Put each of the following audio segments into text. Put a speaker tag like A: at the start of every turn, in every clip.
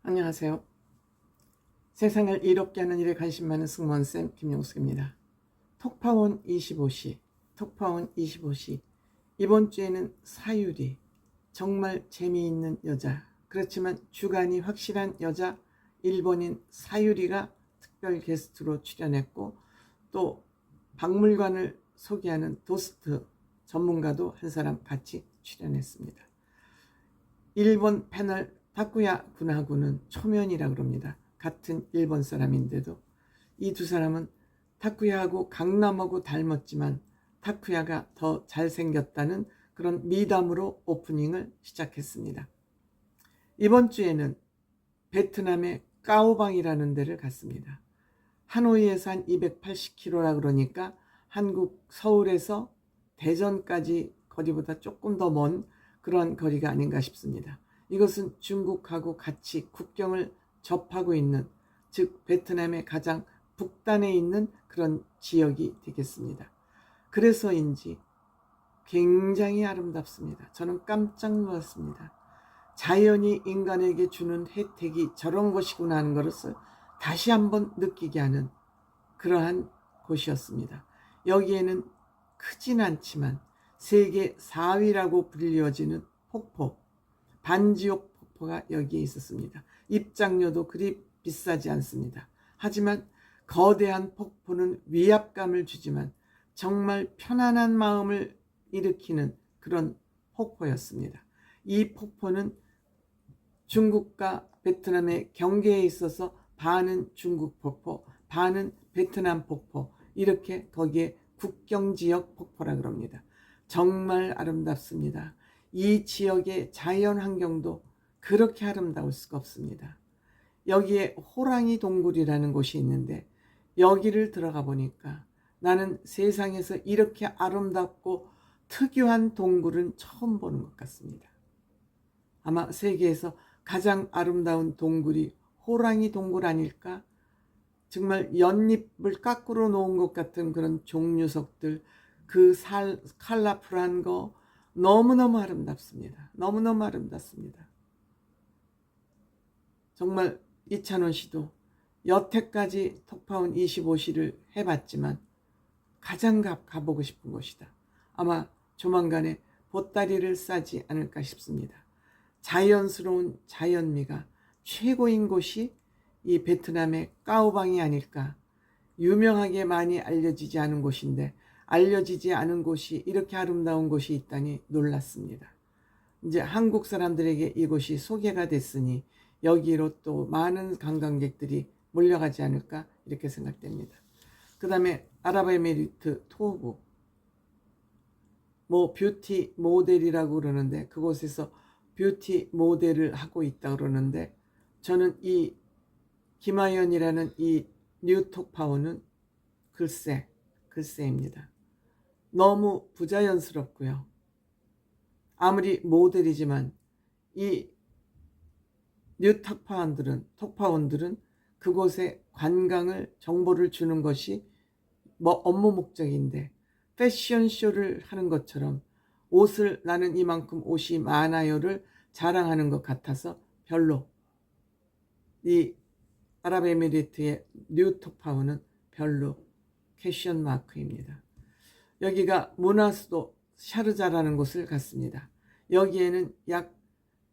A: 안녕하세요. 세상을 이롭게 하는 일에 관심 많은 승무원쌤 김용숙입니다. 톡파원 25시, 톡파원 25시. 이번 주에는 사유리, 정말 재미있는 여자, 그렇지만 주관이 확실한 여자 일본인 사유리가 특별 게스트로 출연했고, 또 박물관을 소개하는 도스트 전문가도 한 사람 같이 출연했습니다. 일본 패널 타쿠야 군하고는 초면이라 그럽니다. 같은 일본 사람인데도 이 두 사람은 타쿠야하고 강남하고 닮았지만 타쿠야가 더 잘생겼다는 그런 미담으로 오프닝을 시작했습니다. 이번 주에는 베트남의 까오방이라는 데를 갔습니다. 하노이에서 한 280km라 그러니까 한국 서울에서 대전까지 거리보다 조금 더 먼 그런 거리가 아닌가 싶습니다. 이것은 중국하고 같이 국경을 접하고 있는, 즉 베트남의 가장 북단에 있는 그런 지역이 되겠습니다. 그래서인지 굉장히 아름답습니다. 저는 깜짝 놀랐습니다. 자연이 인간에게 주는 혜택이 저런 것이구나 하는 것을 다시 한번 느끼게 하는 그러한 곳이었습니다. 여기에는 크진 않지만 세계 4위라고 불리워지는 폭포, 반지옥 폭포가 여기에 있었습니다. 입장료도 그리 비싸지 않습니다. 하지만 거대한 폭포는 위압감을 주지만 정말 편안한 마음을 일으키는 그런 폭포였습니다. 이 폭포는 중국과 베트남의 경계에 있어서 반은 중국 폭포, 반은 베트남 폭포, 이렇게 거기에 국경지역 폭포라 그럽니다. 정말 아름답습니다. 이 지역의 자연 환경도 그렇게 아름다울 수가 없습니다. 여기에 호랑이 동굴이라는 곳이 있는데 여기를 들어가 보니까 나는 세상에서 이렇게 아름답고 특유한 동굴은 처음 보는 것 같습니다. 아마 세계에서 가장 아름다운 동굴이 호랑이 동굴 아닐까? 정말 연잎을 깎으로 놓은 것 같은 그런 종류석들, 그 컬러풀한 거 너무너무 아름답습니다. 너무너무 아름답습니다. 정말 이찬원 씨도 여태까지 톡파원 25시를 해봤지만 가장 가보고 싶은 곳이다. 아마 조만간에 보따리를 싸지 않을까 싶습니다. 자연스러운 자연미가 최고인 곳이 이 베트남의 까오방이 아닐까. 유명하게 많이 알려지지 않은 곳인데 알려지지 않은 곳이 이렇게 아름다운 곳이 있다니 놀랐습니다. 이제 한국 사람들에게 이곳이 소개가 됐으니 여기로 또 많은 관광객들이 몰려가지 않을까 이렇게 생각됩니다. 그 다음에 아랍에미리트 토고, 뷰티 모델이라고 그러는데 그곳에서 뷰티 모델을 하고 있다 그러는데 저는 이 김하연이라는 이 뉴톡파워는 글쎄입니다. 너무 부자연스럽고요. 아무리 모델이지만 이 톡파원들은 그곳에 관광을 정보를 주는 것이 업무 목적인데 패션쇼를 하는 것처럼 옷을 나는 이만큼 옷이 많아요를 자랑하는 것 같아서 별로 이 아랍에미리트의 뉴톡파워는 별로 패션 마크입니다. 여기가 문화수도 샤르자라는 곳을 갔습니다. 여기에는 약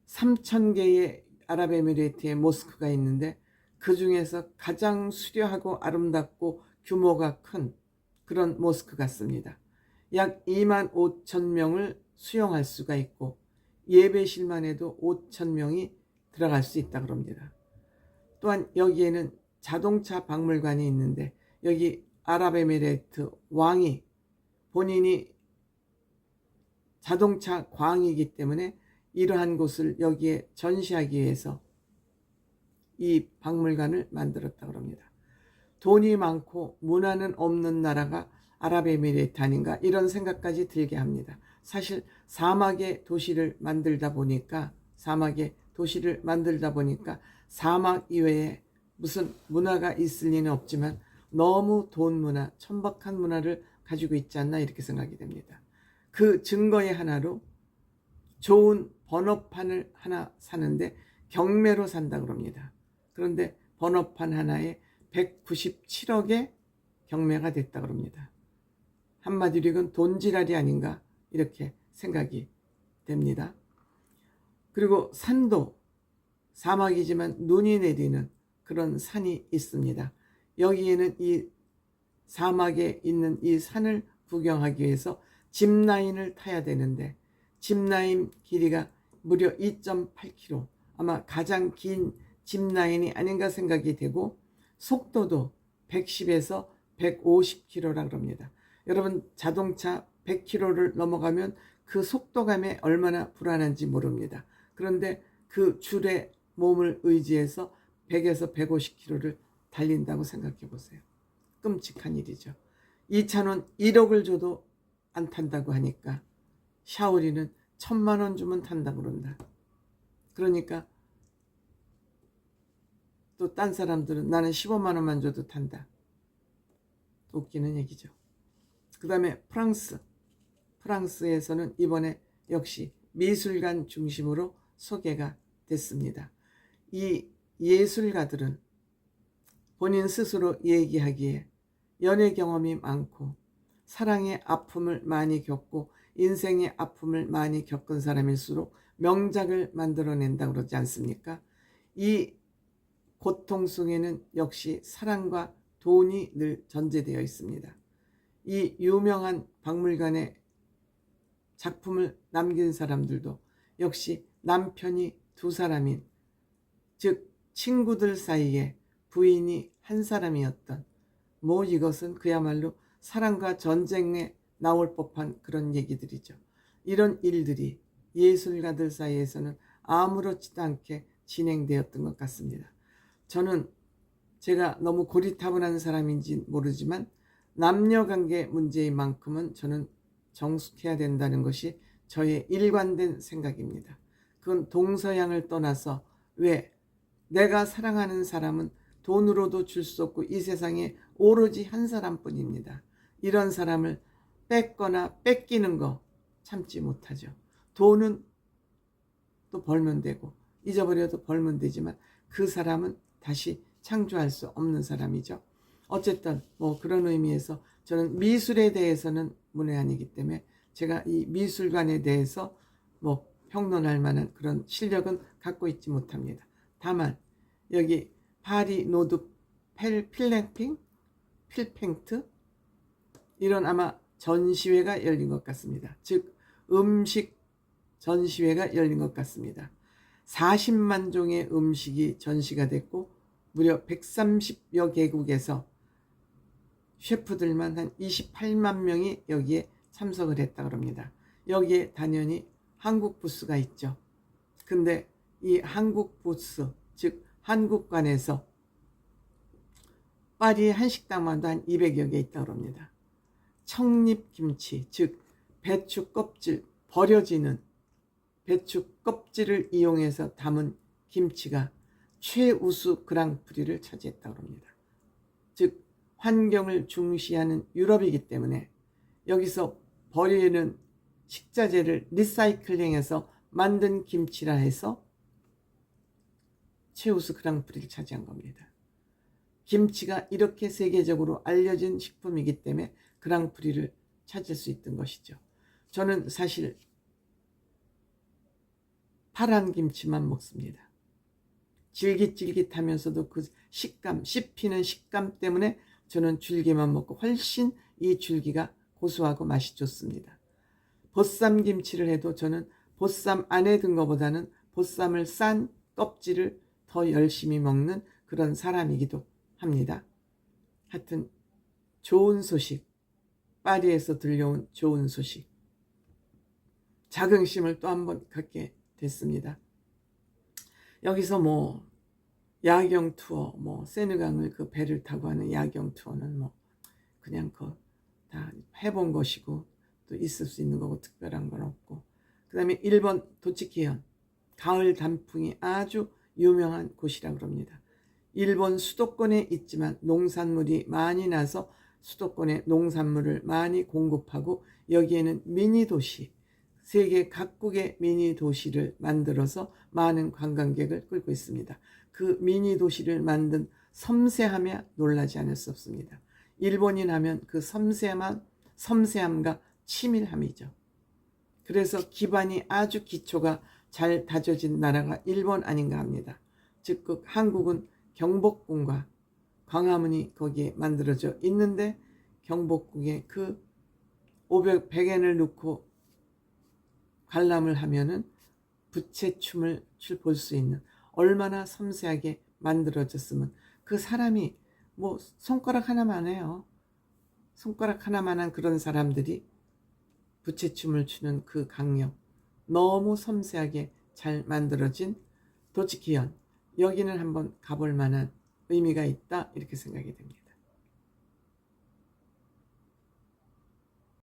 A: 3,000개의 아랍에미리트의 모스크가 있는데 그 중에서 가장 수려하고 아름답고 규모가 큰 그런 모스크 같습니다. 약 25,000명을 수용할 수가 있고 예배실만 해도 5,000명이 들어갈 수 있다고 합니다. 또한 여기에는 자동차 박물관이 있는데 여기 아랍에미레이트 왕이 본인이 자동차 광이기 때문에 이러한 곳을 여기에 전시하기 위해서 이 박물관을 만들었다고 합니다. 돈이 많고 문화는 없는 나라가 아랍에미레이트 아닌가 이런 생각까지 들게 합니다. 사실 사막의 도시를 만들다 보니까 사막 이외에 무슨 문화가 있을 리는 없지만 너무 돈 문화, 천박한 문화를 가지고 있지 않나 이렇게 생각이 됩니다. 그 증거의 하나로 좋은 번호판을 하나 사는데 경매로 산다 그럽니다. 그런데 번호판 하나에 197억의 경매가 됐다 그럽니다. 한마디로 이건 돈지랄이 아닌가 이렇게 생각이 됩니다. 그리고 산도 사막이지만 눈이 내리는 그런 산이 있습니다. 여기에는 이 사막에 있는 이 산을 구경하기 위해서 짚라인을 타야 되는데 짚라인 길이가 무려 2.8km, 아마 가장 긴 짚라인이 아닌가 생각이 되고 속도도 110에서 150km라 그럽니다. 여러분 자동차 100km를 넘어가면 그 속도감에 얼마나 불안한지 모릅니다. 그런데 그 줄에 몸을 의지해서 100에서 150km를 달린다고 생각해 보세요. 끔찍한 일이죠. 이 차는 1억을 줘도 안 탄다고 하니까 샤오리는 1,000만 원 주면 탄다고 그런다. 그러니까 또 딴 사람들은 나는 15만 원만 줘도 탄다. 웃기는 얘기죠. 그 다음에 프랑스에서는 이번에 역시 미술관 중심으로 소개가 됐습니다. 이 예술가들은 본인 스스로 얘기하기에 연애 경험이 많고 사랑의 아픔을 많이 겪고 인생의 아픔을 많이 겪은 사람일수록 명작을 만들어낸다고 그러지 않습니까? 이 고통 속에는 역시 사랑과 돈이 늘 전제되어 있습니다. 이 유명한 박물관에 작품을 남긴 사람들도 역시 남편이 두 사람인, 즉 친구들 사이에 부인이 한 사람이었던, 뭐 이것은 그야말로 사랑과 전쟁에 나올 법한 그런 얘기들이죠. 이런 일들이 예술가들 사이에서는 아무렇지도 않게 진행되었던 것 같습니다. 저는 제가 너무 고리타분한 사람인지 모르지만 남녀관계 문제인 만큼은 저는 정숙해야 된다는 것이 저의 일관된 생각입니다. 그건 동서양을 떠나서 왜 내가 사랑하는 사람은 돈으로도 줄 수 없고 이 세상에 오로지 한 사람뿐입니다. 이런 사람을 뺏거나 뺏기는 거 참지 못하죠. 돈은 또 벌면 되고 잊어버려도 벌면 되지만 그 사람은 다시 창조할 수 없는 사람이죠. 어쨌든 뭐 그런 의미에서 저는 미술에 대해서는 문외한이기 때문에 제가 이 미술관에 대해서 뭐 평론할 만한 그런 실력은 갖고 있지 못합니다. 다만 여기 파리 노드 필팽트 이런 아마 전시회가 열린 것 같습니다. 즉 음식 전시회가 열린 것 같습니다. 40만 종의 음식이 전시가 됐고 무려 130여 개국에서 셰프들만 한 28만 명이 여기에 참석을 했다고 합니다. 여기에 당연히 한국 부스가 있죠. 근데 이 한국 부스, 즉 한국관에서 파리 한식당만도 한 200여 개 있다고 합니다. 청립김치, 즉 배추 껍질, 버려지는 배추 껍질을 이용해서 담은 김치가 최우수 그랑프리를 차지했다고 합니다. 즉 환경을 중시하는 유럽이기 때문에 여기서 버리는 식자재를 리사이클링해서 만든 김치라 해서 최우수 그랑프리를 차지한 겁니다. 김치가 이렇게 세계적으로 알려진 식품이기 때문에 그랑프리를 찾을 수 있던 것이죠. 저는 사실 파란 김치만 먹습니다. 질깃질깃하면서도 그 식감, 씹히는 식감 때문에 저는 줄기만 먹고 훨씬 이 줄기가 고소하고 맛이 좋습니다. 보쌈 김치를 해도 저는 보쌈 안에 든 것보다는 보쌈을 싼 껍질을 더 열심히 먹는 그런 사람이기도 합니다. 하여튼 좋은 소식, 파리에서 들려온 좋은 소식, 자긍심을 또 한 번 갖게 됐습니다. 여기서 뭐 야경 투어, 뭐 세느강을 그 배를 타고 하는 야경 투어는 뭐 그냥 그 다 해본 것이고 또 있을 수 있는 거고 특별한 건 없고, 그 다음에 일본 도치키현 가을 단풍이 아주 유명한 곳이라고 합니다. 일본 수도권에 있지만 농산물이 많이 나서 수도권에 농산물을 많이 공급하고 여기에는 미니 도시, 세계 각국의 미니 도시를 만들어서 많은 관광객을 끌고 있습니다. 그 미니 도시를 만든 섬세함에 놀라지 않을 수 없습니다. 일본인 하면 그 섬세함과 치밀함이죠. 그래서 기반이 아주 기초가 잘 다져진 나라가 일본 아닌가 합니다. 즉 한국은 경복궁과 광화문이 거기에 만들어져 있는데 경복궁에 그 100엔을 넣고 관람을 하면은 부채춤을 볼 수 있는, 얼마나 섬세하게 만들어졌으면 그 사람이 뭐 손가락 하나만 해요. 손가락 하나만한 그런 사람들이 부채춤을 추는 그 강력, 너무 섬세하게 잘 만들어진 도치키현, 여기는 한번 가볼 만한 의미가 있다, 이렇게 생각이 됩니다.